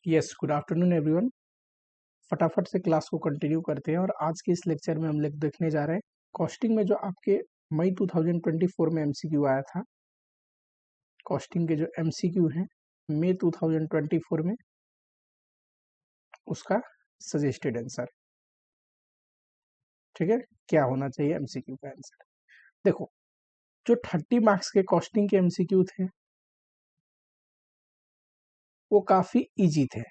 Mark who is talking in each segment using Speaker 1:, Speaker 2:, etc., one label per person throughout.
Speaker 1: Yes, good afternoon everyone. फटाफट से class को कंटिन्यू करते हैं और आज के इस लेक्चर में हम लोग देखने जा रहे हैं कॉस्टिंग में जो आपके मई 2024 में एमसीक्यू आया था। कॉस्टिंग के जो एमसीक्यू हैं मई 2024 में, उसका सजेस्टेड आंसर। ठीक है, क्या होना चाहिए एमसीक्यू का आंसर। देखो, जो 30 मार्क्स के कॉस्टिंग के एमसीक्यू थे वो काफी इजी थे।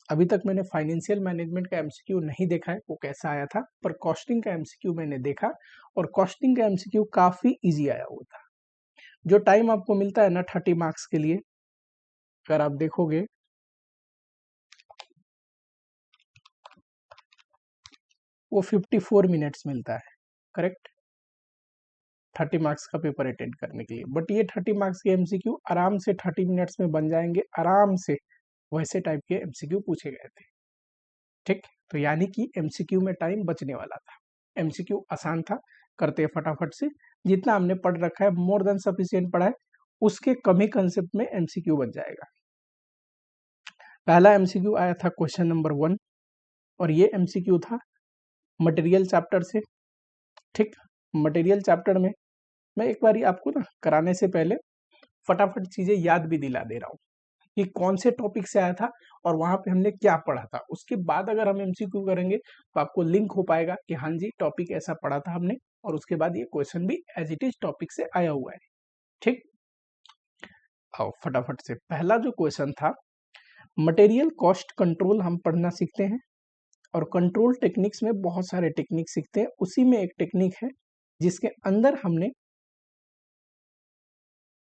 Speaker 1: अभी तक मैंने फाइनेंशियल मैनेजमेंट का एमसीक्यू नहीं देखा है वो कैसा आया था, पर कॉस्टिंग का एमसीक्यू मैंने देखा और कॉस्टिंग का एमसीक्यू काफी इजी आया हुआ था। जो टाइम आपको मिलता है ना 30 मार्क्स के लिए, अगर आप देखोगे वो 54 मिनट्स मिलता है, करेक्ट, 30 मार्क्स का पेपर अटेंड करने के लिए। बट ये 30 मार्क्स के एमसीक्यू आराम से 30 मिनट्स में बन जाएंगे, आराम से वैसे टाइप के एमसीक्यू पूछे गए थे। ठीक, तो यानी कि एमसीक्यू में टाइम बचने वाला था। एमसीक्यू आसान था, करते हैं फटाफट से। जितना हमने पढ़ रखा है मोर देन सफिशिएंट पढ़ा है, उसके कम ही कंसेप्ट में एमसीक्यू बन जाएगा। पहला एमसीक्यू आया था क्वेश्चन नंबर 1 और ये एमसीक्यू था मटेरियल चैप्टर से। ठीक, मटेरियल चैप्टर में मैं एक बारी आपको ना कराने से पहले फटाफट चीजें याद भी दिला दे रहा हूँ कि कौन से टॉपिक से आया था और वहां पे हमने क्या पढ़ा था। उसके बाद अगर हम एमसीक्यू करेंगे तो आपको लिंक हो पाएगा कि हाँ जी टॉपिक ऐसा पढ़ा था हमने, और उसके बाद ये क्वेश्चन भी एज इट इज टॉपिक से आया हुआ है। ठीक, आओ फटाफट से। पहला जो क्वेश्चन था, मटेरियल कॉस्ट कंट्रोल हम पढ़ना सीखते हैं और कंट्रोल टेक्निक्स में बहुत सारे टेक्निक सीखते हैं। उसी में एक टेक्निक है जिसके अंदर हमने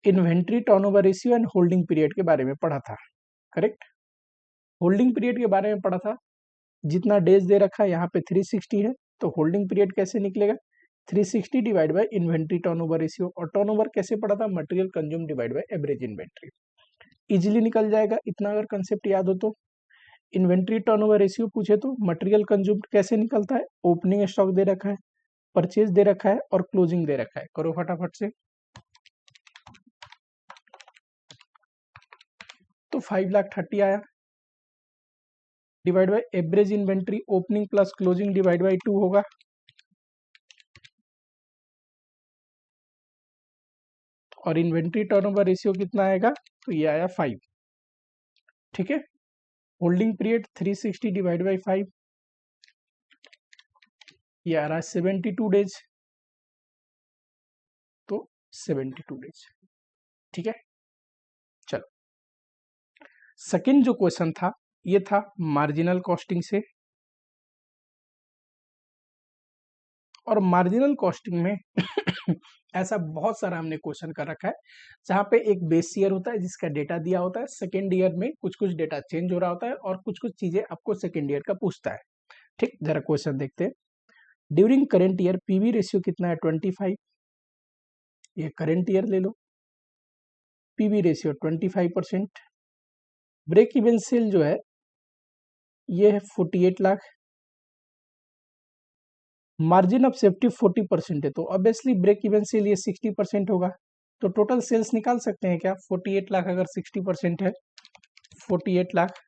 Speaker 1: inventory turnover ratio and holding period के बारे में पढ़ा था, करेक्ट। होल्डिंग पीरियड के बारे में पढ़ा था, जितना डेज दे रखा है यहाँ पे 360 है, तो होल्डिंग पीरियड कैसे निकलेगा, 360 divide by inventory turnover ratio. और टर्नओवर कैसे पढ़ा था, material consume divide by average inventory. Easily निकल जाएगा इतना अगर कंसेप्ट याद हो तो। इन्वेंट्री टर्नओवर रेशियो पूछे तो मटेरियल कंज्यूम कैसे निकलता है, ओपनिंग स्टॉक दे रखा है, परचेज दे रखा है और क्लोजिंग दे रखा है। करो फटाफट से। तो 5,30,000 आया, divide by average inventory, opening plus closing divide by 2 होगा। और इन्वेंट्री टर्नओवर रेशियो कितना आएगा, तो ये आया 5। ठीक है, होल्डिंग पीरियड 360 डिवाइड बाय 5, ये आ रहा है 72 डेज, तो 72 डेज। ठीक है, चलो सेकंड जो क्वेश्चन था ये था मार्जिनल कॉस्टिंग से। और मार्जिनल कॉस्टिंग में ऐसा बहुत सारा हमने क्वेश्चन कर रखा है जहाँ पे एक बेस ईयर होता है जिसका डेटा दिया होता है, सेकेंड ईयर में कुछ कुछ डेटा चेंज हो रहा होता है और कुछ कुछ चीजें आपको सेकेंड ईयर का पूछता है। ठीक, जरा क्वेश्चन देखते हैं। During current year PV ratio कितना है, 25। ये करेंट ईयर ले लो, PV ratio 25%। Break even sale जो है ये है 48 लाख। मार्जिन ऑफ सेफ्टी 40% है, तो ऑब्वियसली ब्रेक इवन सेल ये 60% होगा। तो टोटल सेल्स निकाल सकते हैं क्या, 48 लाख अगर 60% है, 48 लाख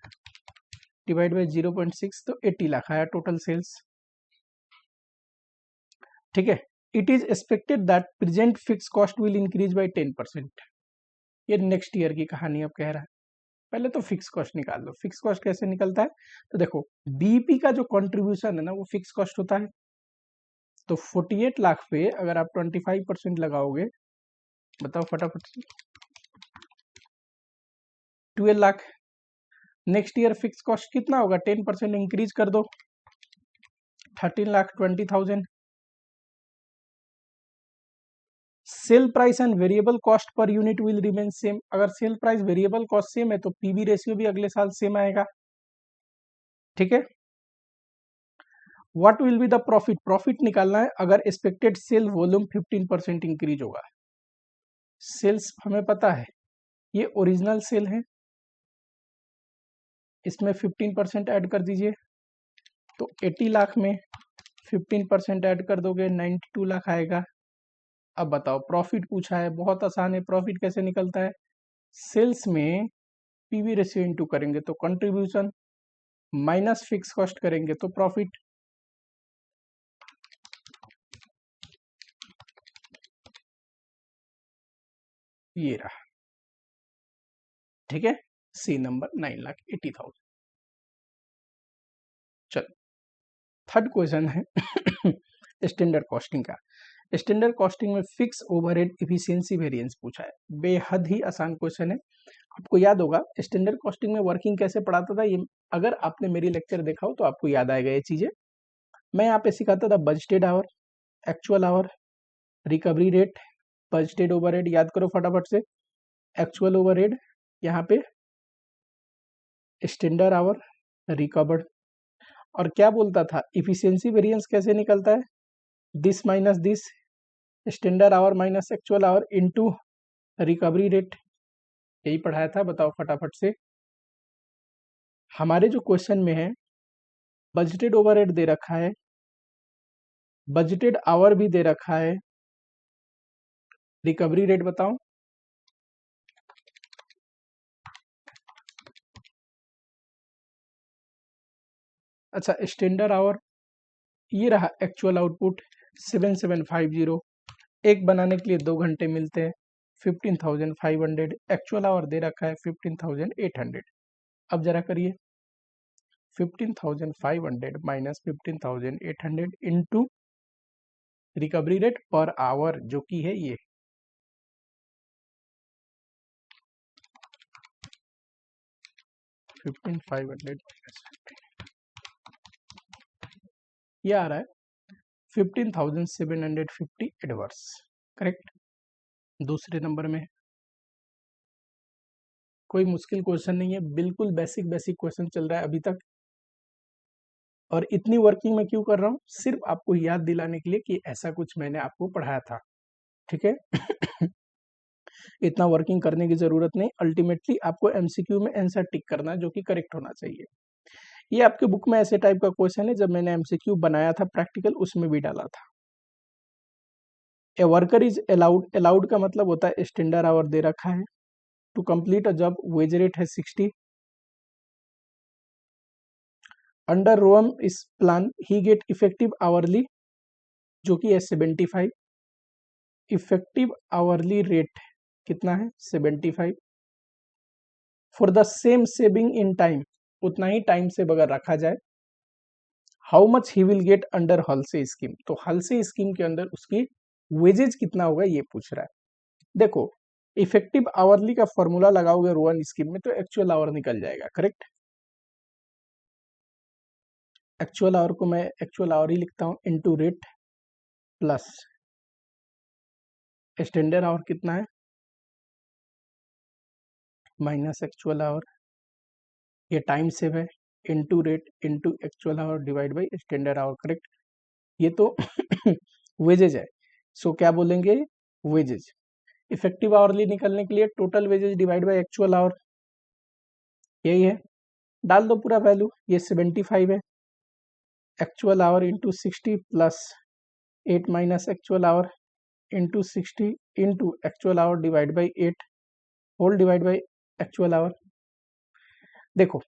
Speaker 1: डिवाइड बाई 0.6, तो 80 लाख आया टोटल सेल्स। ठीक है, it is expected that present fix cost will increase by 10%। ये नेक्स्ट ईयर की कहानी अब कह रहा है। पहले तो फिक्स कॉस्ट निकाल लो। फिक्स कॉस्ट कैसे निकलता है, तो देखो बीईपी का जो कंट्रीब्यूशन है ना वो फिक्स कॉस्ट होता है। तो 48 लाख पे अगर आप 25% लगाओगे, बताओ फटाफट से, 12 lakh. Next year fix cost कितना होगा, 10% इंक्रीज कर दो, 13,20,000। Sale price and variable cost per unit will remain same. अगर sale price variable cost same है तो पीवी रेशियो भी अगले साल सेम आएगा। ठीक है, what will be the profit, profit निकालना है अगर एक्सपेक्टेड सेल वॉल्यूम 15% इंक्रीज होगा। सेल्स हमें पता है ये ओरिजिनल सेल है, इसमें 15% ऐड कर दीजिए, तो 80 लाख में 15% ऐड कर दोगे 92 लाख आएगा। अब बताओ प्रॉफिट पूछा है, बहुत आसान है। प्रॉफिट कैसे निकलता है, सेल्स में पीवी रेशियो इंटू करेंगे तो कंट्रीब्यूशन, माइनस फिक्स कॉस्ट करेंगे तो प्रॉफिट। ये रहा, ठीक है, सी नंबर 9,80,000। चलो थर्ड क्वेश्चन है स्टैंडर्ड कॉस्टिंग का। स्टैंडर्ड कॉस्टिंग में फिक्स ओवरहेड इफिशियंसी वेरिएंस पूछा है, बेहद ही आसान क्वेश्चन है। आपको याद होगा स्टैंडर्ड कॉस्टिंग में वर्किंग कैसे पढ़ाता था, ये अगर आपने मेरी लेक्चर देखा हो तो आपको याद आएगा ये चीजें। मैं यहाँ पे सिखाता था budgeted hour, actual hour, recovery rate, budgeted overhead, याद करो फटाफट से, एक्चुअल ओवरहेड, यहाँ पे स्टैंडर्ड आवर, रिकवर्ड। और क्या बोलता था, इफिशियंसी वेरिएंस कैसे निकलता है, this minus this, standard our minus actual our into recovery rate. यही पढ़ाया था, बताओ फटाफट से। हमारे जो क्वेश्चन में है बजटेड ओवरहेड दे रखा है, बजटेड आवर भी दे रखा है, रिकवरी रेट बताओ। अच्छा स्टैंडर्ड आवर, ये रहा एक्चुअल आउटपुट 7750, एक बनाने के लिए 2 घंटे मिलते हैं, 15,500, एक्चुअल आवर दे रखा है 15,800। अब जरा करिए 15,500 minus 15,800 into recovery rate per hour जो कि है ये 15,500 ये आ रहा है 15,750 एडवर्स, करेक्ट। दूसरे नंबर में कोई मुश्किल क्वेश्चन नहीं है, बिल्कुल बेसिक बेसिक क्वेश्चन चल रहा है अभी तक। और इतनी वर्किंग में क्यों कर रहा हूँ, सिर्फ आपको याद दिलाने के लिए कि ऐसा कुछ मैंने आपको पढ़ाया था, ठीक है। इतना वर्किंग करने की जरूरत नहीं, अल्टीमेटली आपको एमसीक्यू में आंसर टिक करना है जो कि करेक्ट होना चाहिए। ये आपके बुक में ऐसे टाइप का क्वेश्चन है, जब मैंने एमसीक्यू बनाया था प्रैक्टिकल उसमें भी डाला था। A worker is allowed, allowed का मतलब होता है स्टैंडर्ड आवर दे रखा है, to complete a job wage rate है 60, under Rowan's plan he get effective hourly जो कि है 75, इफेक्टिव आवरली रेट कितना है 75, for the same saving in time, उतना ही टाइम से अगर रखा जाए, how much he will get under Halsey scheme, तो हल्से स्कीम के अंदर उसकी वेजेज कितना होगा ये पूछ रहा है। देखो इफेक्टिव आवरली का फॉर्मूला लगाओगे रोवन स्कीम में तो एक्चुअल आवर निकल जाएगा, करेक्ट। एक्चुअल आवर को मैं एक्चुअल आवर ही लिखता हूं into rate plus standard our कितना है माइनस एक्चुअल आवर, ये टाइम सेव है, into rate into actual hour divide by standard our, correct. ये तो वेजेज है, सो क्या बोलेंगे वेजेज। इफेक्टिव आवरली निकलने के लिए total wages divide by actual hour, यही है, डाल दो पूरा वैल्यू, ये 75 है, actual hour into 60 plus 8 minus actual hour into 60 into actual hour divide by 8 whole divide by actual hour. देखो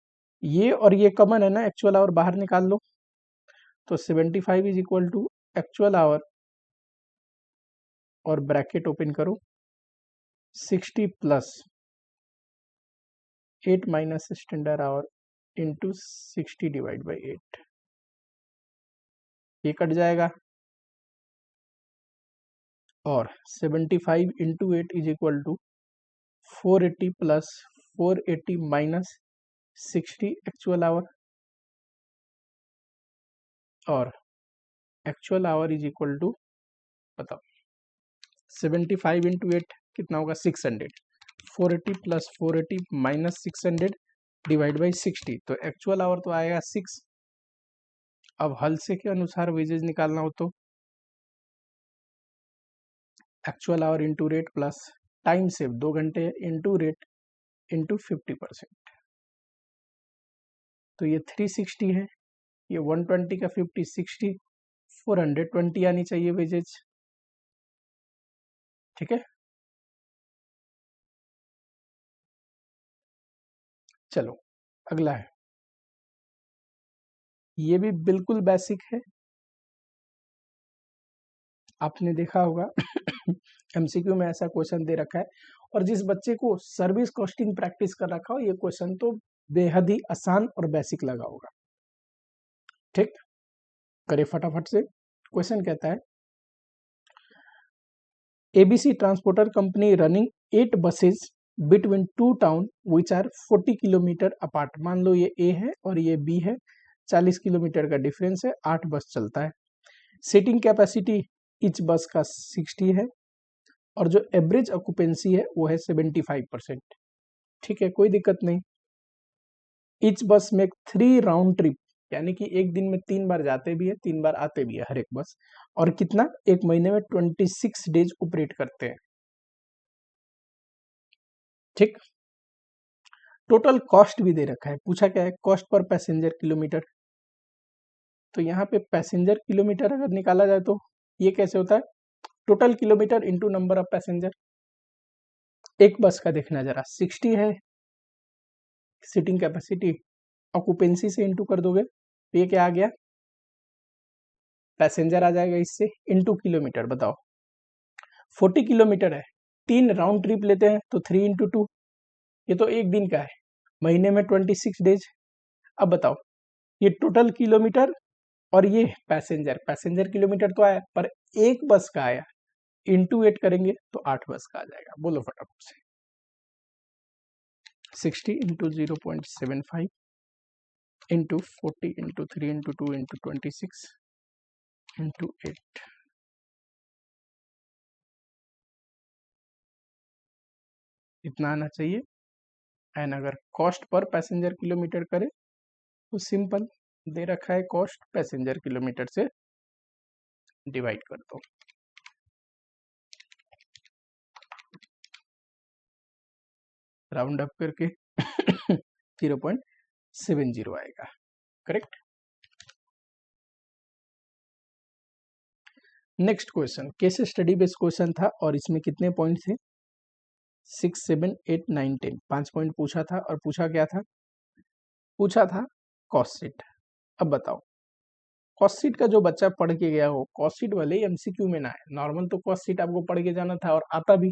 Speaker 1: ये और ये कॉमन है ना, एक्चुअल आवर बाहर निकाल लो, तो 75 is equal to actual hour और ब्रैकेट ओपन करो 60 plus 8 minus standard hour into 60 divide by 8, ये कट जाएगा, और 75 into 8 is equal to 480 plus 480 minus 60 actual hour, और actual hour is equal to बताओ 75 इंटू 8 कितना होगा 600, 480 प्लस 480 माइनस 600 डिवाइड बाई 60, तो एक्चुअल आवर तो आएगा 6। अब हल्से के अनुसार वेजेज निकालना हो तो actual hour into rate plus time save 2 घंटे इंटू रेट इंटू 50%, तो ये 360 है, ये 120 का 50 60, 420 आनी चाहिए वेजेज, ठीक है। चलो अगला है, ये भी बिल्कुल बेसिक है, आपने देखा होगा एमसीक्यू में ऐसा क्वेश्चन दे रखा है, और जिस बच्चे को सर्विस कॉस्टिंग प्रैक्टिस कर रखा हो ये क्वेश्चन तो बेहद ही आसान और बेसिक लगा होगा। ठीक, करे फटाफट से। क्वेश्चन कहता है ABC transporter company running 8 buses between 2 town which are 40 kilometre apart. मान लो ये ए है और ये बी है, 40 किलोमीटर का डिफरेंस है, 8 बस चलता है। सीटिंग कैपेसिटी इच बस का 60 है और जो एवरेज ऑक्यूपेंसी है वो है 75%। ठीक है, कोई दिक्कत नहीं। इच बस में 3 राउंड ट्रिप, यानी कि एक दिन में 3 बार जाते भी है 3 बार आते भी है हर एक बस, और कितना, एक महीने में 26 डेज ऑपरेट करते हैं। ठीक, टोटल कॉस्ट भी दे रखा है, पूछा क्या है, कॉस्ट पर पैसेंजर किलोमीटर। तो यहाँ पे पैसेंजर किलोमीटर अगर निकाला जाए तो ये कैसे होता है, total kilometre into number of passenger. एक बस का देखना जरा, 60 है सीटिंग कैपेसिटी, ऑक्यूपेंसी से इंटू कर दोगे तो ये क्या आ गया, पैसेंजर आ जाएगा इससे, इंटू किलोमीटर। बताओ 40 किलोमीटर है, 3 राउंड ट्रिप लेते हैं तो 3 इंटू 2, ये तो एक दिन का है, महीने में 26 डेज। अब बताओ ये टोटल किलोमीटर और ये पैसेंजर, पैसेंजर किलोमीटर तो आया पर एक बस का आया, इंटू 8 करेंगे तो 8 बस का आ जाएगा। बोलो फटाफट से, 60 into 0.75 into 40 into 3 into 2 into 26 into 8, इतना आना चाहिए। एंड अगर कॉस्ट पर पैसेंजर किलोमीटर करे तो सिंपल दे रखा है, कॉस्ट पैसेंजर किलोमीटर से डिवाइड कर दो, राउंड अप करके 0.70 आएगा। Correct. Next question case study based question था और इसमें कितने पॉइंट थे, 6, 7, 8, 9, 10, 5 पॉइंट पूछा था। और पूछा क्या था, पूछा था कॉस्ट शीट। अब बताओ कॉस्ट शीट का जो बच्चा पढ़ के गया हो, कॉस्ट शीट वाले एमसीक्यू में ना है, नॉर्मल तो कॉस्ट शीट आपको पढ़ के जाना था और आता भी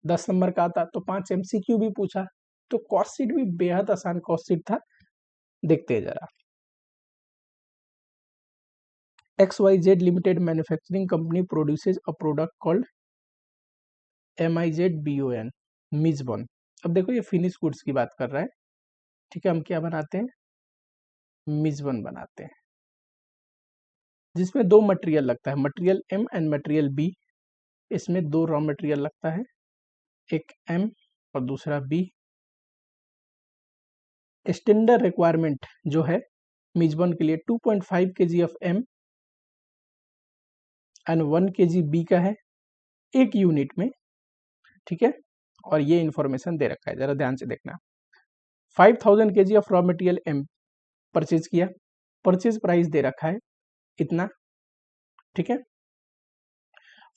Speaker 1: 10 नंबर का आता, तो 5 एमसीक्यू भी पूछा, तो कॉस्ट शीट भी बेहद आसान कॉस्ट शीट था। देखते हैं जरा, XYZ limited manufacturing company produces a product called MIZBON, मिजबॉन। अब देखो ये फिनिश गुड्स की बात कर रहा है, ठीक है, हम क्या बनाते हैं, मिजबॉन बनाते हैं, जिसमें 2 मटेरियल लगता है, material M and material B। इसमें 2 रॉ मटेरियल लगता है, एक M और दूसरा B। स्टैंडर्ड रिक्वायरमेंट जो है मिजबॉन के लिए 2.5 kg of M and 1 kg B का है एक यूनिट में, ठीक है। और ये इंफॉर्मेशन दे रखा है, जरा ध्यान से देखना। 5000 kg of raw material M purchase किया, परचेज प्राइस दे रखा है इतना, ठीक है।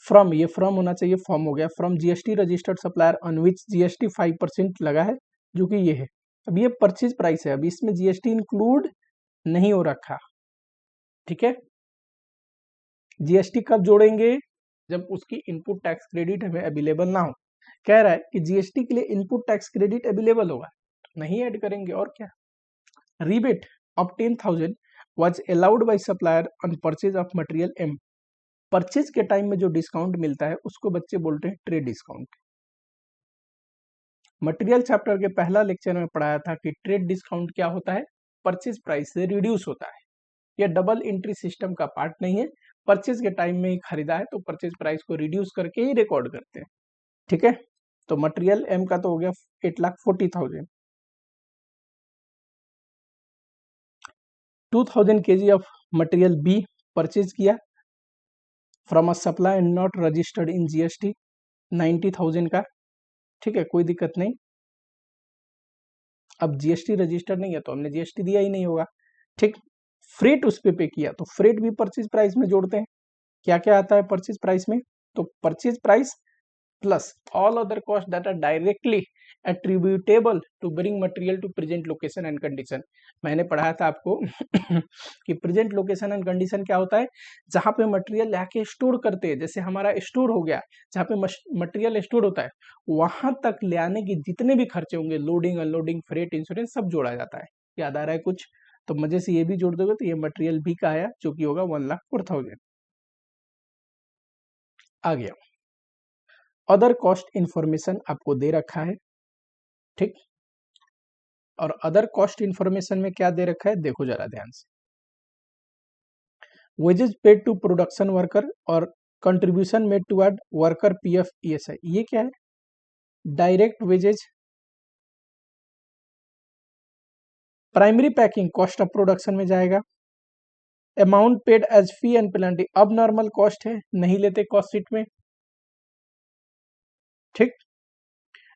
Speaker 1: फ्रॉम, ये फ्रॉम होना चाहिए, फॉर्म हो गया, from GST registered supplier on which GST 5% लगा है, जो कि ये है। अब ये परचेज प्राइस है, अब इसमें जीएसटी इंक्लूड नहीं हो रखा, ठीक है। जीएसटी कब जोड़ेंगे, जब उसकी इनपुट टैक्स क्रेडिट हमें अवेलेबल ना हो। कह रहा है कि जीएसटी के लिए इनपुट टैक्स क्रेडिट अवेलेबल होगा, नहीं ऐड करेंगे और क्या। Rebate of 10,000 was allowed by supplier on purchase of material M। Purchase के टाइम में जो डिस्काउंट मिलता है उसको बच्चे बोलते हैं ट्रेड डिस्काउंट। मटेरियल चैप्टर के पहला लेक्चर में पढ़ाया था कि ट्रेड डिस्काउंट क्या होता है, परचेज प्राइस से रिड्यूस होता है। यह डबल एंट्री सिस्टम का पार्ट नहीं है, परचेज के टाइम में ही खरीदा है तो परचेज प्राइस को रिड्यूस करके ही रिकॉर्ड करते हैं, ठीक है। तो मटेरियल M का तो हो गया 8,40,000। 2,000 kg of material B purchase किया from a supply and not registered in GST, 90,000 का, ठीक है, कोई दिक्कत नहीं। अब जीएसटी रजिस्टर नहीं है तो हमने जीएसटी दिया ही नहीं होगा, ठीक। फ्रेट उस पे किया तो फ्रेट भी परचेज प्राइस में जोड़ते हैं। क्या क्या आता है परचेज प्राइस में, तो purchase price plus all other cost that are directly attributable to bring material to present location and condition. मैंने पढ़ाया था आपको कि प्रेजेंट लोकेशन एंड कंडीशन क्या होता है, जहाँ पे मटेरियल लाके स्टोर करते हैं, जैसे हमारा स्टोर हो गया, जहाँ पे मटेरियल स्टोर होता है वहां तक ले आने के जितने भी खर्चे होंगे, लोडिंग अनलोडिंग फ्रेट इंश्योरेंस सब जोड़ा जाता है। याद आ रहा है कुछ? तो मजे से ये भी जोड़ दोगे तो ये मटेरियल भी का आया, जो कि होगा 1,04,000। आ गया अदर कॉस्ट इंफॉर्मेशन, आपको दे रखा है, ठीक। और अदर कॉस्ट इंफॉर्मेशन में क्या दे रखा है, देखो जरा ध्यान से। Wages paid to production worker और contribution made toward worker PF ESI, ये क्या है? Direct wages, primary packing cost of production में जाएगा। Amount paid as fee and penalty, अब नॉर्मल कॉस्ट है, नहीं लेते कॉस्ट शीट में, ठीक।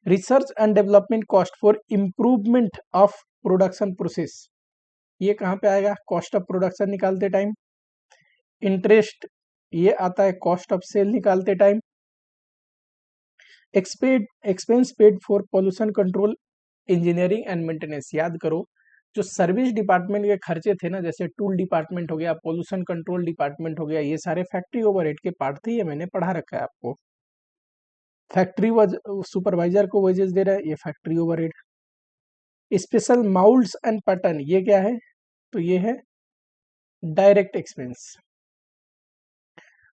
Speaker 1: Research and development cost for improvement of production process, ये कहाँ पे आएगा? कॉस्ट ऑफ प्रोडक्शन निकालते टाइम। इंटरेस्ट, ये आता है कॉस्ट ऑफ सेल निकालते time. Expense paid for pollution control engineering and maintenance, याद करो जो सर्विस डिपार्टमेंट के खर्चे थे ना, जैसे टूल डिपार्टमेंट हो गया, पॉल्यूशन कंट्रोल डिपार्टमेंट हो गया, ये सारे फैक्ट्री ओवरहेड के पार्ट थे, ये मैंने पढ़ा रखा है आपको। फैक्ट्री सुपरवाइजर को वेजेस दे रहा है, ये factory overhead. Special moulds and pattern, ये क्या है? तो ये है direct expense.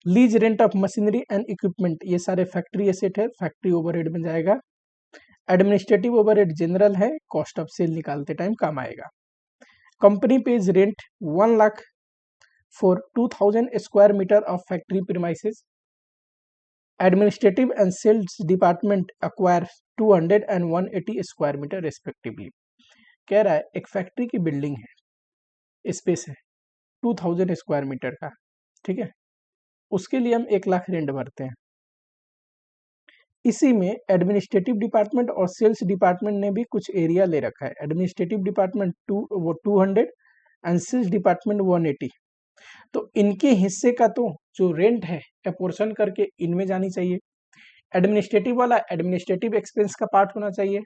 Speaker 1: Lease rent of machinery and equipment, ये सारे फैक्ट्री एसेट है, फैक्ट्री ओवरहेड में जाएगा। एडमिनिस्ट्रेटिव ओवरहेड जनरल है, कॉस्ट ऑफ सेल निकालते टाइम काम आएगा। Company pays rent 1 lakh for 2000 square metre of factory premises. Administrative and sales department acquire 200 and 180 square metre respectively. कह रहा है एक फैक्ट्री की बिल्डिंग है, स्पेस है 2000 स्क्वायर मीटर का, ठीक है, उसके लिए हम 1 लाख रेंट भरते हैं। इसी में एडमिनिस्ट्रेटिव डिपार्टमेंट और सेल्स डिपार्टमेंट ने भी कुछ एरिया ले रखा है। Administrative department 200 and sales department 180। तो इनके हिस्से का तो जो रेंट है अपोर्शन करके इनमें जानी चाहिए। एडमिनिस्ट्रेटिव वाला एडमिनिस्ट्रेटिव एक्सपेंस का पार्ट होना चाहिए,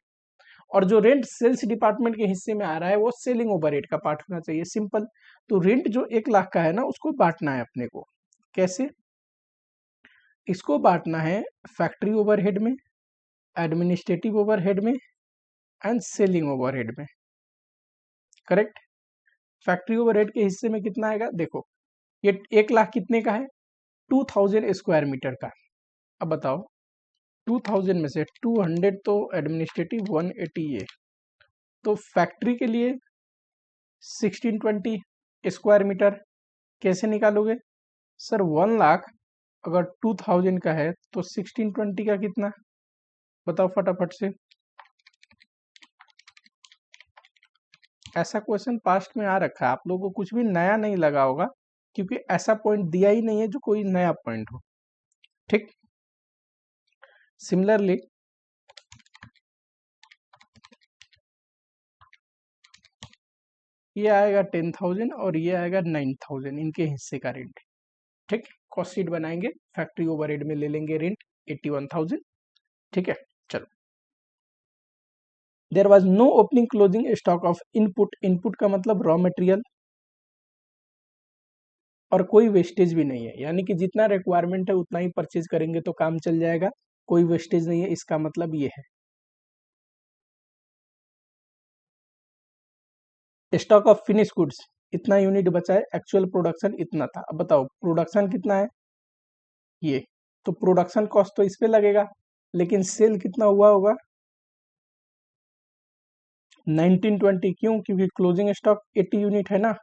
Speaker 1: और जो रेंट सेल्स डिपार्टमेंट के हिस्से में आ रहा है वो सेलिंग ओवरहेड का पार्ट होना चाहिए। सिंपल। तो रेंट जो 1 लाख का है ना, उसको बांटना है अपने को। कैसे? इसको बांटना है फैक्ट्री ओवरहेड में, एडमिनिस्ट्रेटिव ओवरहेड में एंड सेलिंग ओवरहेड में, करेक्ट। फैक्ट्री ओवरहेड के हिस्से में कितना आएगा? देखो ये 1 लाख कितने का है? 2000 स्क्वायर मीटर का। अब बताओ 2000 में से 200 तो एडमिनिस्ट्रेटिव, 180 ये, तो फैक्ट्री के लिए 1620 स्क्वायर मीटर कैसे निकालोगे? सर 1 लाख अगर 2000 का है तो 1620 का कितना? बताओ फटाफट से। ऐसा क्वेश्चन पास्ट में आ रखा है, आप लोगों को कुछ भी नया नहीं लगा होगा, क्योंकि ऐसा पॉइंट दिया ही नहीं है जो कोई नया पॉइंट हो, ठीक। सिमिलरली ये आएगा 10,000 और ये आएगा 9,000, इनके हिस्से का रेंट, ठीक। कॉस्ट शीट बनाएंगे, फैक्ट्री ओवरहेड में ले लेंगे रेंट 81,000, ठीक है। चलो, there was no opening closing stock of input, input का मतलब रॉ मटेरियल, और कोई वेस्टेज भी नहीं है, यानी कि जितना रिक्वायरमेंट है उतना ही परचेज करेंगे तो काम चल जाएगा, कोई वेस्टेज नहीं है, इसका मतलब ये है। स्टॉक ऑफ फिनिश गुड्स, इतना यूनिट बचा है, एक्चुअल प्रोडक्शन इतना था। अब बताओ प्रोडक्शन कितना है? ये तो प्रोडक्शन कॉस्ट तो इस पे लगेगा, लेकिन सेल कितना हुआ होगा? 1920। क्यों? क्योंकि क्लोजिंग स्टॉक 80 यूनिट है ना,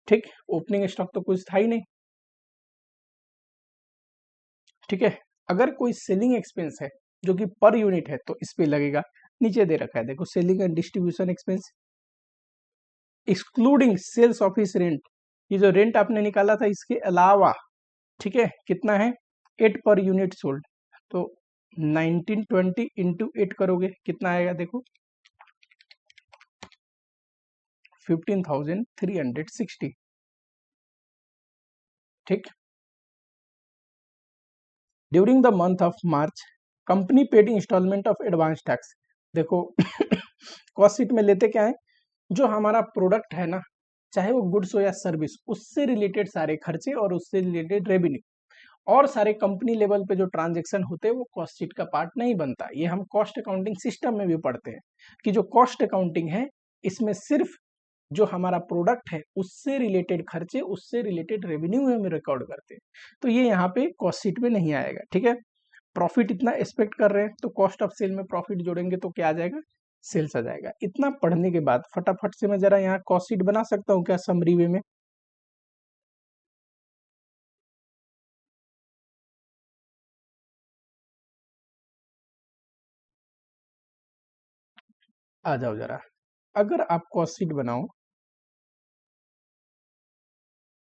Speaker 1: ठीक। ओपनिंग स्टॉक तो कुछ था ही नहीं, ठीक है। अगर कोई सेलिंग एक्सपेंस है जो कि पर यूनिट है तो इस पे लगेगा, नीचे दे रखा है देखो, selling and distribution expense excluding sales office rent, ये जो रेंट आपने निकाला था इसके अलावा, ठीक है, कितना है? 8 पर यूनिट सोल्ड। तो 1920 इंटू 8 करोगे कितना आएगा? देखो 15,360, ठीक। During the month of March company paid instalment of advance tax, देखो कॉस्ट शीट में लेते क्या है, जो हमारा प्रोडक्ट है ना, चाहे वो गुड्स हो या सर्विस, उससे रिलेटेड सारे खर्चे और उससे रिलेटेड रेवेन्यू और सारे कंपनी लेवल पे जो ट्रांजेक्शन होते हैं वो कॉस्ट शीट का पार्ट नहीं बनता। ये हम कॉस्ट अकाउंटिंग सिस्टम में भी पढ़ते हैं कि जो कॉस्ट अकाउंटिंग है इसमें सिर्फ जो हमारा प्रोडक्ट है उससे रिलेटेड खर्चे, उससे रिलेटेड रेवेन्यू हम रिकॉर्ड करते हैं। तो ये यहाँ पे कॉस्ट शीट में नहीं आएगा, ठीक है। प्रॉफिट इतना एक्सपेक्ट कर रहे हैं तो कॉस्ट ऑफ सेल में प्रॉफिट जोड़ेंगे तो क्या आ जाएगा, सेल्स आ जाएगा। इतना पढ़ने के बाद फटाफट से मैं जरा यहाँ कॉस्ट शीट बना सकता हूँ क्या समरी वे में? आ जाओ जरा। अगर आप कॉस्ट शीट बनाओ,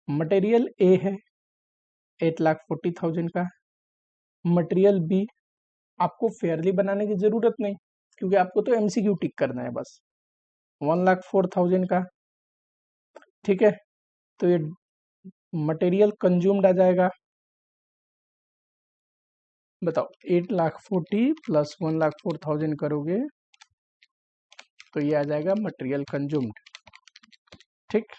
Speaker 1: मटेरियल ए है 8,40,000 का, मटेरियल बी आपको फेयरली बनाने की जरूरत नहीं क्योंकि आपको तो एमसीक्यू टिक करना है बस, 1,04,000 का, ठीक है। तो ये मटेरियल कंज्यूम्ड आ जाएगा, बताओ 8,40,000 प्लस 1,04,000 करोगे तो ये आ जाएगा मटेरियल कंज्यूम्ड, ठीक।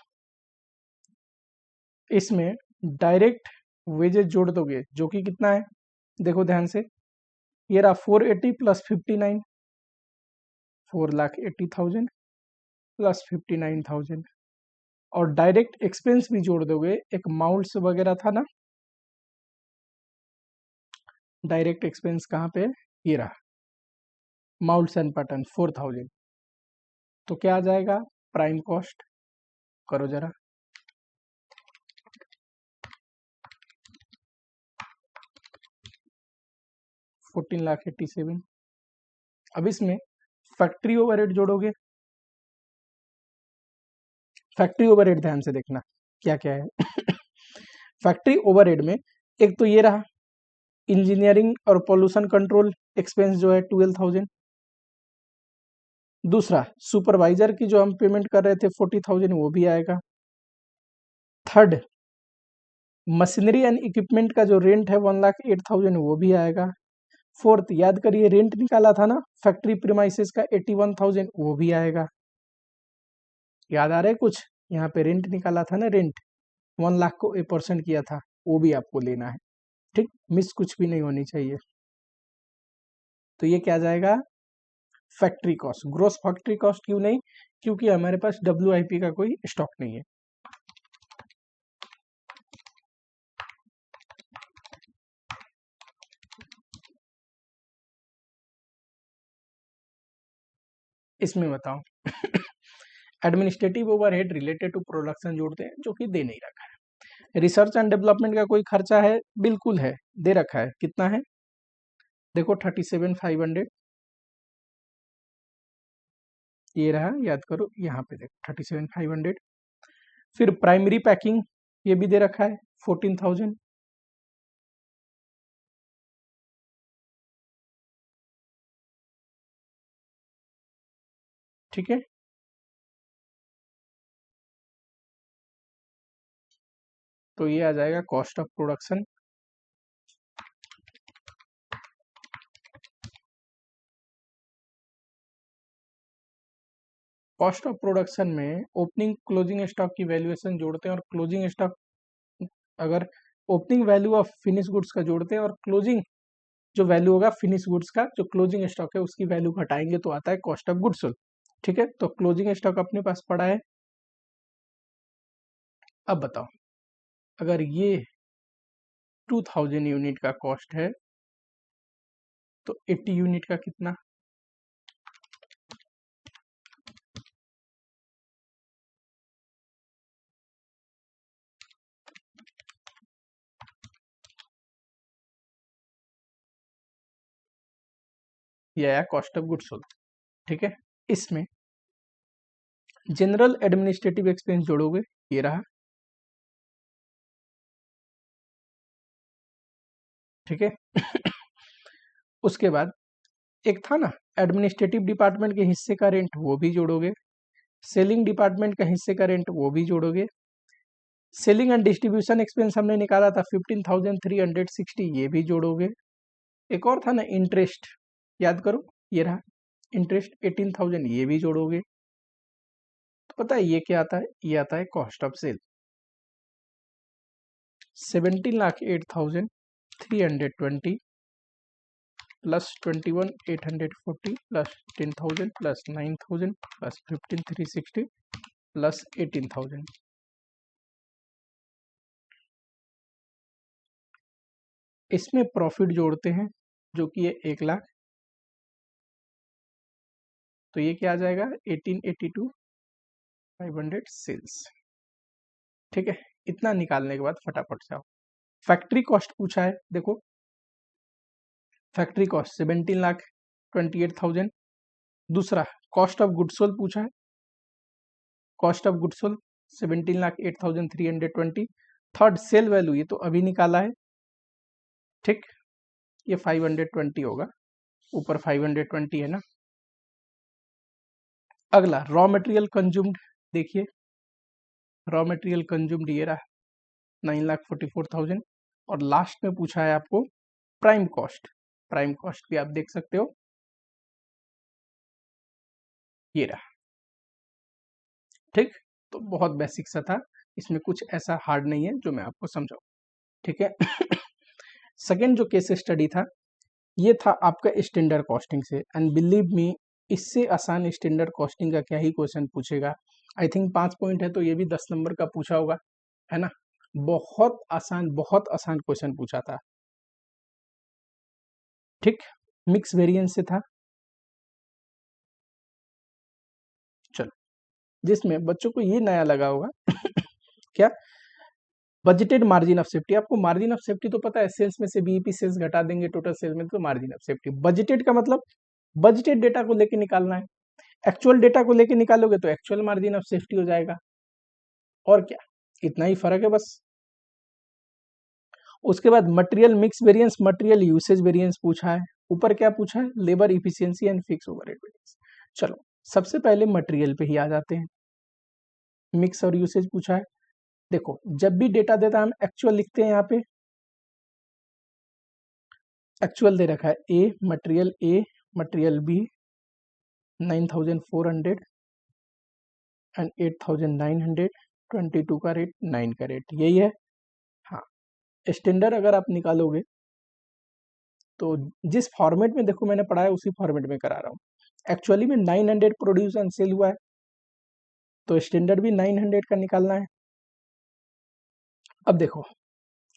Speaker 1: इसमें डायरेक्ट वेजेस जोड़ दोगे जो कि कितना है, देखो ध्यान से, ये रहा 480 प्लस 59, 4,80,000 प्लस 59,000, और डायरेक्ट एक्सपेंस भी जोड़ दोगे, एक माउल्ट्स वगैरह था ना, डायरेक्ट एक्सपेंस कहाँ पे, ये रहा माउल्ट्स एंड पैटर्न 4,000, तो क्या आ जाएगा प्राइम कॉस्ट, करो जरा, 14,87,000। अब इसमें फैक्ट्री ओवरहेड जोड़ोगे, फैक्ट्री ओवरहेड ध्यान से देखना क्या क्या है फैक्ट्री ओवरहेड में एक तो ये रहा इंजीनियरिंग और पोल्यूशन कंट्रोल एक्सपेंस जो है 12,000, दूसरा सुपरवाइजर की जो हम पेमेंट कर रहे थे 40,000 वो भी आएगा, थर्ड मशीनरी एंड इक्विपमेंट का जो रेंट है 1,08,000 वो भी आएगा, फोर्थ याद करिए रेंट निकाला था ना फैक्ट्री प्रीमाइसेस का 81,000 वो भी आएगा, याद आ रहा है कुछ, यहाँ पे रेंट निकाला था ना, रेंट 1,00,000 को 8% किया था, वो भी आपको लेना है, ठीक, मिस कुछ भी नहीं होनी चाहिए। तो ये क्या जाएगा factory cost, gross factory cost क्यों नहीं, क्योंकि हमारे पास WIP का कोई स्टॉक नहीं है। इसमें बताओ administrative overhead related to production जोड़ते हैं जो कि दे नहीं रखा है, रिसर्च एंड डेवलपमेंट का कोई खर्चा है, बिल्कुल है, दे रखा है, कितना है देखो 37,500, ये रहा, याद करो यहाँ पे देखो 37,500, फिर प्राइमरी पैकिंग ये भी दे रखा है 14,000, ठीक है। तो ये आ जाएगा cost of production, cost of production में ओपनिंग क्लोजिंग स्टॉक की वैल्यूएशन जोड़ते हैं और क्लोजिंग स्टॉक, अगर opening value of finish goods का जोड़ते हैं और क्लोजिंग जो वैल्यू होगा फिनिश गुड्स का जो क्लोजिंग स्टॉक है उसकी वैल्यू घटाएंगे तो आता है कॉस्ट ऑफ गुड्स सोल्ड, ठीक है। तो क्लोजिंग स्टॉक अपने पास पड़ा है। अब बताओ अगर ये 2,000 यूनिट का कॉस्ट है तो 80 यूनिट का कितना, ये आया कॉस्ट ऑफ गुड्स सोल्ड, ठीक है। इसमें जनरल एडमिनिस्ट्रेटिव एक्सपेंस जोड़ोगे, ये रहा, ठीक है उसके बाद एक था ना एडमिनिस्ट्रेटिव डिपार्टमेंट के हिस्से का रेंट, वो भी जोड़ोगे, सेलिंग डिपार्टमेंट का हिस्से का रेंट वो भी जोड़ोगे, सेलिंग एंड डिस्ट्रीब्यूशन एक्सपेंस हमने निकाला था 15,360 ये भी जोड़ोगे, एक और था ना इंटरेस्ट, याद करो ये रहा, इंटरेस्ट 18,000 ये भी जोड़ोगे तो पता है ये क्या आता है, ये आता है cost of sale 17,08,320 plus 21,840 plus 10,000 plus 9,000 plus 15,360 plus 18,000। इसमें प्रॉफिट जोड़ते हैं जो कि है 1,00,000, तो ये क्या आ जाएगा 1882,500 सेल्स। ठीक है, इतना निकालने के बाद फटाफट से आओ फैक्ट्री कॉस्ट पूछा है। देखो फैक्ट्री कॉस्ट 17,28,000। दूसरा कॉस्ट ऑफ गुड्स सोल्ड पूछा है, cost of goods sold 17,08,320। Third sale value ये तो अभी निकाला है, ठीक, ये 520 होगा, ऊपर 520 है ना। अगला रॉ मटेरियल कंज्यूम्ड, देखिए रॉ मटेरियल कंज्यूम्ड ये रहा 9,44,000। और लास्ट में पूछा है आपको प्राइम कॉस्ट, प्राइम कॉस्ट भी आप देख सकते हो ये रहा। ठीक, तो बहुत बेसिक सा था, इसमें कुछ ऐसा हार्ड नहीं है जो मैं आपको समझाऊं। ठीक है सेकेंड जो केस स्टडी था ये था आपका स्टैंडर्ड कॉस्टिंग से, एंड बिलीव मी इससे आसान स्टैंडर्ड कॉस्टिंग का क्या ही क्वेश्चन पूछेगा। आई थिंक 5 पॉइंट है तो ये भी 10 नंबर का पूछा होगा, है ना। बहुत आसान क्वेश्चन पूछा था। ठीक, मिक्स वेरिएंस से था। चलो, जिसमें बच्चों को ये नया लगा होगा क्या, बजटेड मार्जिन ऑफ सेफ्टी। आपको मार्जिन ऑफ सेफ्टी तो पता है, सेल्स में से बीईपी सेल्स घटा देंगे टोटल सेल्स में, तो मार्जिन ऑफ सेफ्टी। बजटेड का मतलब बजटेड डेटा को लेके निकालना है, एक्चुअल डेटा को लेके निकालोगे तो एक्चुअल मार्जिन ऑफ सेफ्टी हो जाएगा, और क्या, इतना ही फर्क है बस। उसके बाद material mix variance, material usage variance पूछा है। ऊपर क्या पूछा है, labour efficiency and fix overhead variance. चलो सबसे पहले मटेरियल पे ही आ जाते हैं, मिक्स और यूसेज पूछा है। देखो जब भी डेटा देता है हम एक्चुअल लिखते हैं, यहाँ पे एक्चुअल दे रखा है ए मटेरियल बी 9,400 एंड 8,900, 22 का रेट 9 का रेट, यही है। हाँ, स्टैंडर्ड अगर आप निकालोगे तो जिस फॉर्मेट में देखो मैंने पढ़ा है उसी फॉर्मेट में करा रहा हूँ। एक्चुअली में 900 प्रोड्यूस एंड सेल हुआ है, तो स्टैंडर्ड भी 900 का निकालना है। अब देखो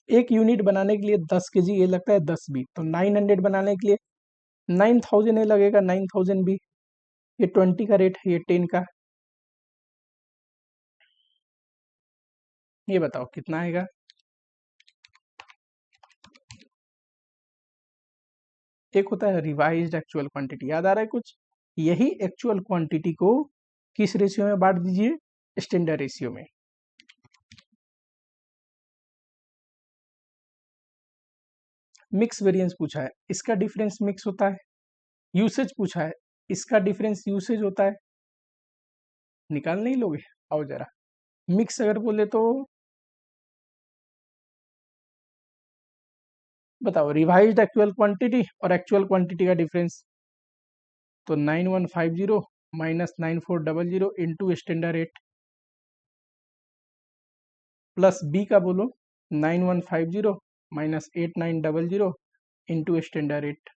Speaker 1: एक यूनिट बनाने के लिए 10 kg ये लगता है 10 बी, तो 900 बनाने के लिए 9,000 ये लगेगा 9,000 बी, ये 20 का रेट है, ये 10 का, ये बताओ कितना आएगा। एक होता है रिवाइज्ड एक्चुअल क्वांटिटी, याद आ रहा है कुछ, यही एक्चुअल क्वांटिटी को किस रेशियो में बांट दीजिए, स्टैंडर्ड रेशियो में। मिक्स वेरिएंस पूछा है, इसका डिफरेंस मिक्स होता है। यूसेज पूछा है, इसका डिफरेंस यूसेज होता है। निकाल नहीं लोगे, आओ जरा। मिक्स अगर बोले तो बताओ, रिवाइज्ड एक्चुअल क्वांटिटी और एक्चुअल क्वांटिटी का डिफरेंस, तो 9150 minus 9400 into standard rate, plus B का बोलो 9150 माइनस 8900 इंटू स्टैंडर्ड रेट।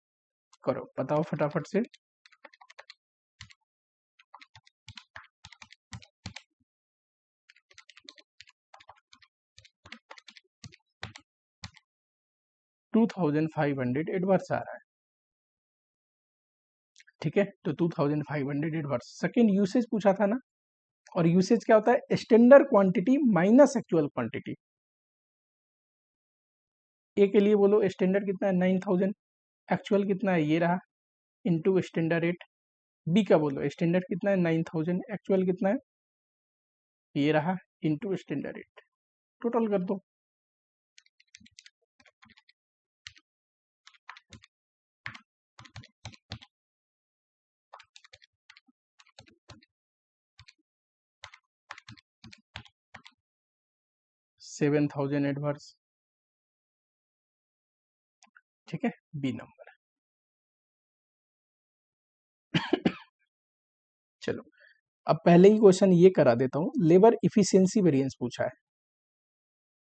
Speaker 1: करो बताओ फटाफट से। $2,500 एडवर्स आ रहा है, ठीक है, तो 2,500 एडवर्स। सेकेंड यूसेज पूछा था ना, और यूसेज क्या होता है, standard quantity minus actual quantity. A के लिए बोलो स्टैंडर्ड कितना है 9,000, एक्चुअल कितना है ये रहा, इंटू स्टैंडर्ड रेट। बी का बोलो स्टैंडर्ड कितना है 9,000, एक्चुअल कितना है ये रहा, इंटू स्टैंडर्ड रेट। टोटल कर दो, $7,000 एडवर्स, ठीक है, बी नंबर। चलो अब पहले ही क्वेश्चन ये करा देता हूँ, लेबर इफिशियंसी वेरिएंस पूछा है।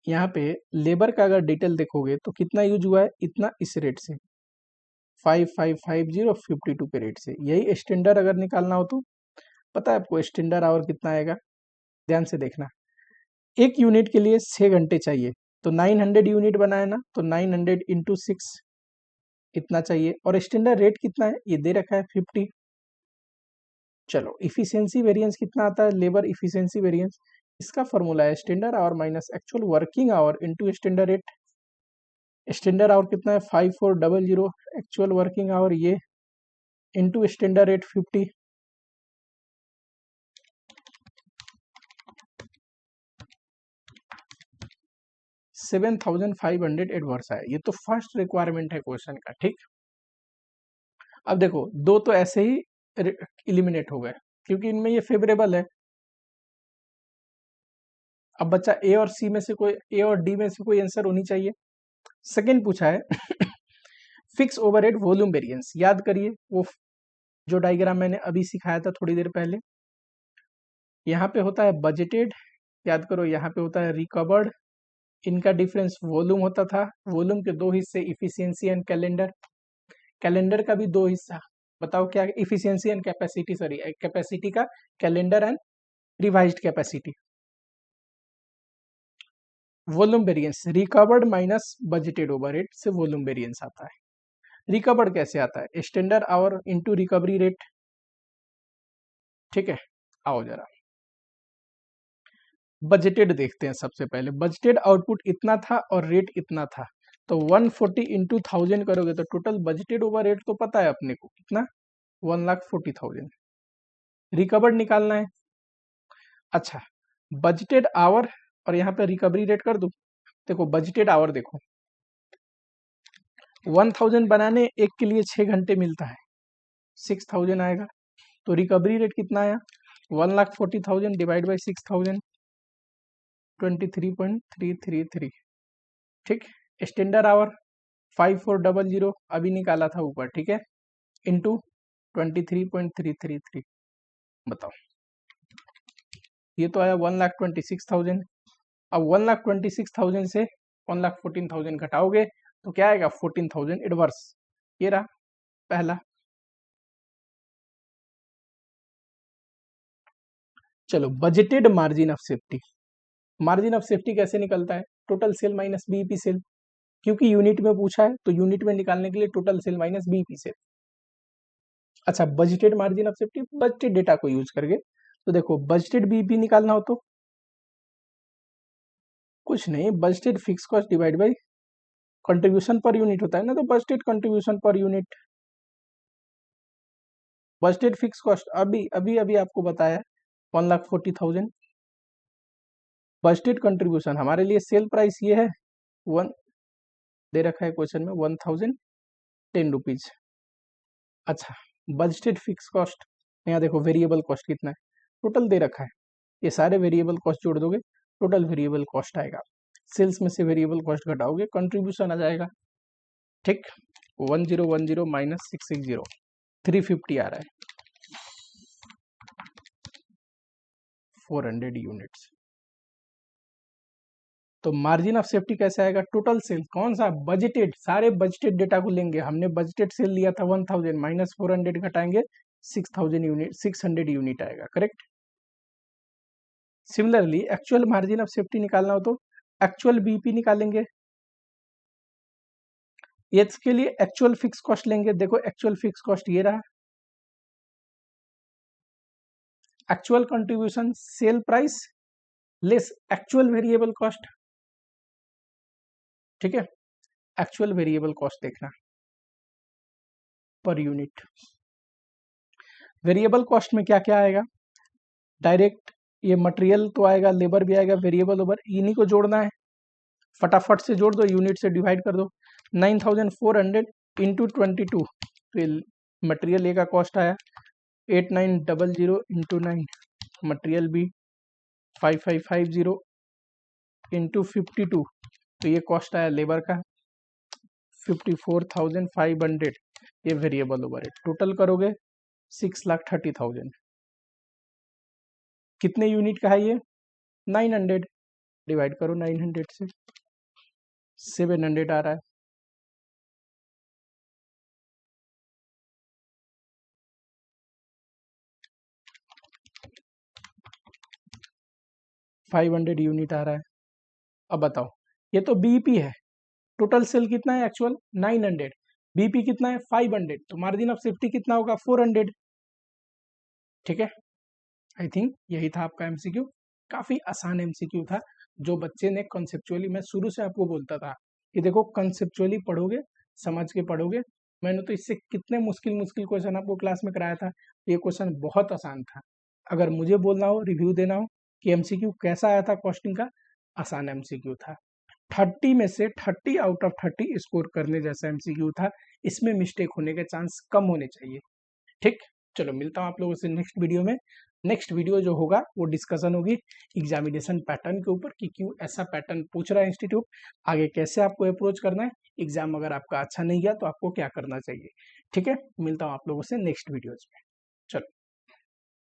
Speaker 1: यहाँ पे लेबर का अगर डिटेल देखोगे तो कितना यूज हुआ है, इतना इस रेट से 5550 के रेट से। यही स्टैंडर्ड अगर निकालना हो तो पता है आपको स्टैंडर्ड आवर कितना आएगा, ध्यान से देखना। एक यूनिट के लिए 6 घंटे चाहिए, तो 900 यूनिट बनाए ना, तो 900 इंटू 6 इतना चाहिए। और स्टैंडर्ड रेट कितना है, ये दे रखा है 50। चलो इफिशियंसी वेरिएंस कितना आता है, लेबर इफिशियंसी वेरिएंस, इसका फॉर्मूला है standard our minus actual working hour into standard rate. Standard our कितना है 5400, एक्चुअल वर्किंग आवर ये इंटू स्टैंडर्ड रेट 50। 7500 एडवर्स है। ये तो फर्स्ट रिक्वायरमेंट है क्वेश्चन का, ठीक। अब देखो दो तो ऐसे ही इलिमिनेट हो गए क्योंकि इनमें ये फेवरेबल है। अब बच्चा ए और सी में से कोई, ए और डी में से कोई आंसर होनी चाहिए। सेकंड पूछा है फिक्स ओवरहेड वॉल्यूम वेरिएंस, याद करिए वो जो डायग्राम मैंने अभी सिखाया था थोड़ी देर पहले। यहाँ पे होता है बजटेड, याद करो, यहाँ पे होता है रिकवर्ड, इनका डिफरेंस वॉल्यूम होता था। वॉल्यूम के दो हिस्से इफिशियंसी एंड कैलेंडर, कैलेंडर का भी दो हिस्सा, बताओ क्या, efficiency and capacity, sorry capacity का calendar and revised capacity. Volume variance recovered minus budgeted overhead से वॉल्यूम वेरिएंस आता है। रिकवर्ड कैसे आता है, standard hour into recovery rate, ठीक है। आओ जरा बजटेड देखते हैं सबसे पहले। बजटेड आउटपुट इतना था और रेट इतना था, तो 140 इंटू 1000 करोगे तो टोटल बजटेड ओवर रेट तो पता है अपने को कितना, 1,40,000। रिकवर्ड निकालना है। अच्छा बजटेड आवर और यहाँ पे रिकवरी रेट कर दूं, देखो बजटेड आवर देखो 1000 बनाने एक के लिए 6 घंटे मिलता है, 6000 आएगा। तो रिकवरी रेट कितना आया, 1,40,000 डिवाइड बाई 6000, 23.333, ठीक। स्टैंडर्ड आवर 5400 अभी निकाला था ऊपर, ठीक है, इंटू 23.333, बताओ ये तो आया 1,26,000। अब 1,26,000 से 1,14,000 घटाओगे तो क्या आएगा, 14,000 एडवर्स। ये रहा पहला। चलो budgeted margin of safety, margin of safety कैसे निकलता है, total sale minus BEP sale, क्योंकि यूनिट में पूछा है तो यूनिट में निकालने के लिए total sale minus BEP sale. अच्छा budgeted margin of safety budgeted data को यूज करके, तो देखो बजटेड बीईपी निकालना हो तो कुछ नहीं, budgeted fix cost divide by contribution per unit होता है ना, तो budgeted contribution per unit. Budgeted fix cost अभी अभी अभी आपको बताया 1,40,000। बजटेड कंट्रीब्यूशन हमारे लिए सेल प्राइस ये है, वन दे रखा है क्वेश्चन में 1,010 रुपीज। अच्छा बजटेड फिक्स कॉस्ट, यहाँ देखो वेरिएबल कॉस्ट कितना है, टोटल दे रखा है, ये सारे वेरिएबल कॉस्ट जोड़ दोगे टोटल वेरिएबल कॉस्ट आएगा। सेल्स में से वेरिएबल कॉस्ट घटाओगे कंट्रीब्यूशन आ जाएगा, ठीक। 1010 माइनस 660, 350 आ रहा है, 400 यूनिट्स। तो मार्जिन ऑफ सेफ्टी कैसे आएगा, टोटल सेल कौन सा, बजटेड, सारे बजटेड डेटा को लेंगे, हमने बजटेड सेल लिया था 1000 माइनस 400 घटाएंगे 6000 यूनिट, 600 यूनिट आएगा, correct. Similarly actual margin of safety निकालना हो तो एक्चुअल बीपी निकालेंगे, इसके लिए एक्चुअल फिक्स कॉस्ट लेंगे। देखो एक्चुअल फिक्स कॉस्ट ये रहा, actual contribution sale price less actual variable cost, ठीक है। एक्चुअल वेरिएबल कॉस्ट देखना पर यूनिट। वेरिएबल कॉस्ट में क्या क्या आएगा, डायरेक्ट ये मटेरियल तो आएगा, लेबर भी आएगा, वेरिएबल ओवर, इन्हीं को जोड़ना है, फटाफट से जोड़ दो, यूनिट से डिवाइड कर दो। 9,400 इंटू 22, तो मटेरियल ए का कॉस्ट आया 8,900 इंटू 9, मटेरियल बी 5,550 इंटू 52, तो ये कॉस्ट आया लेबर का 54,500, ये वेरिएबल ओवर है। टोटल करोगे 6,30,000, कितने यूनिट का है ये? 900। डिवाइड करो 900 से, 700 आ रहा है। $500 यूनिट आ रहा है। अब बताओ, ये तो बीईपी है, टोटल सेल कितना है एक्चुअल? 900, बीईपी कितना है? 500, तो मार्जिन ऑफ सेफ्टी कितना होगा? 400। ठीक है, आई थिंक यही था आपका एमसीक्यू। काफी आसान एमसीक्यू था, जो बच्चे ने कॉन्सेप्चुअली, मैं शुरू से आपको बोलता था कि देखो कॉन्सेप्चुअली पढ़ोगे, समझ के पढ़ोगे। मैंने तो इससे कितने मुश्किल मुश्किल क्वेश्चन आपको क्लास में कराया था, ये क्वेश्चन बहुत आसान था। अगर मुझे बोलना हो, रिव्यू देना हो कि एमसीक्यू कैसा आया था कॉस्टिंग का, आसान एमसीक्यू था। 30 में से 30 आउट ऑफ 30 स्कोर करने जैसा एमसीक्यू था। इसमें मिस्टेक होने के चांस कम होने चाहिए। ठीक, चलो मिलता हूँ आप लोगों से नेक्स्ट वीडियो में। नेक्स्ट वीडियो जो होगा वो डिस्कशन होगी एग्जामिनेशन पैटर्न के ऊपर कि क्यों ऐसा पैटर्न पूछ रहा है इंस्टीट्यूट, आगे कैसे आपको अप्रोच करना है, एग्जाम अगर आपका अच्छा नहीं गया तो आपको क्या करना चाहिए। ठीक है, मिलता हूँ आप लोगों से नेक्स्ट वीडियोज में। चलो।